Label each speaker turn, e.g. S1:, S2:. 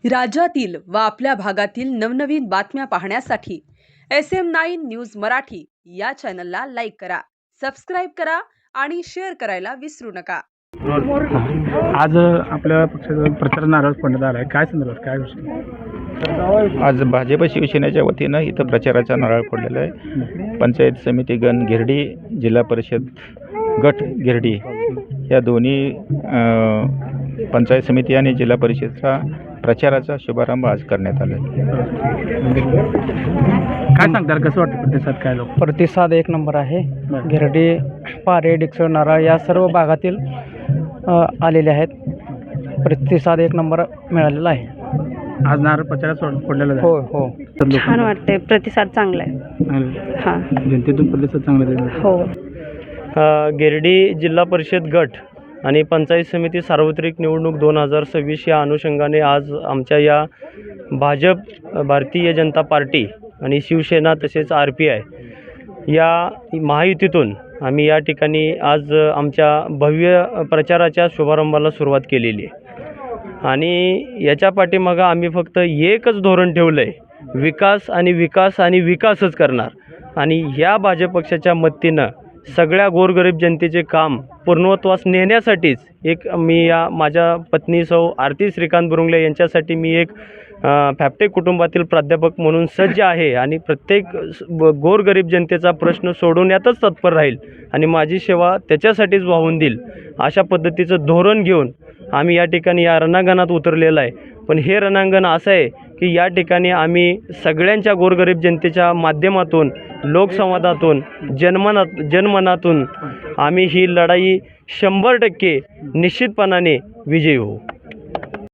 S1: राज्यातील व आपल्या भागातील नवनवीन बातम्या पाहण्यासाठी SM9 न्यूज मराठी या चॅनलला लाईक करा, सबस्क्राईब करा आणि शेअर करायला विसरू नका।
S2: आज आपल्या पक्षाचा प्रचार नारळ फोडण्यात आला आहे, काय संदर्भात काय विषय?
S3: आज भाजप शिवसेनेच्या वतीनं इथं प्रचाराचा नारळ फोडलेला आहे। पंचायत समिती गण गिरडी, जिल्हा परिषद गट गिरडी या दोन्ही पंचायत समिती आणि जिल्हा परिषदचा प्रचाराचा शुभारंभ आज करण्यात आला आहे।
S2: काय सांगतात, कसं वाटतं प्रतिसाद? काय लोक
S4: प्रतिसाद एक नंबर आहे। गिरडी, पारे, डिक्सळ, नारळ या सर्व भागातील आलेले आहेत। प्रतिसाद एक नंबर मिळालेला आहे।
S2: आज नारळ प्रचारात फोडलेला आहे।
S4: हो हो,
S5: छान वाटते, प्रतिसाद चांगला आहे। हां,
S2: जनतेतून प्रतिसाद चांगला आहे।
S5: हो।
S6: गिरडी जिल्हा परिषद गट आणि पंचायत समिती सार्वत्रिक निवडणूक 2026 या अनुषंगाने आज आमच्या या भाजप, भारतीय जनता पार्टी आणि शिवसेना तसेच RPI या महायुतीतून आम्ही या ठिकाणी आज आमच्या भव्य प्रचाराच्या शुभारंभाला सुरुवात केलेली आहे। आणि याच्या पाठीमागं आम्ही फक्त एकच धोरण ठेवलं आहे, विकास आणि विकास आणि विकासच करणार। आणि ह्या भाजप पक्षाच्या मदतीनं सगळ्या गोरगरीब जनतेचे काम पूर्णत्वास नेण्यासाठीच मी या माझ्या पत्नी सौ आरती श्रीकांत बुरुंगले यांच्यासाठी मी एक फॅप्टेक कुटुंबातील प्राध्यापक म्हणून सज्ज आहे आणि प्रत्येक गोरगरीब जनतेचा प्रश्न सोडवण्यातच तत्पर राहील आणि माझी सेवा त्याच्यासाठीच वाहून देईल, अशा पद्धतीचं धोरण घेऊन आम्ही या ठिकाणी या रणांगणात उतरलेलं आहे। पण हे रणांगण असं आहे की या ठिकाणी आम्ही सगळ्यांच्या गोरगरीब जनतेच्या माध्यमातून, लोकसंवादातून, जनमनातून आम्ही ही लढाई 100% निश्चितपणाने विजयी होऊ।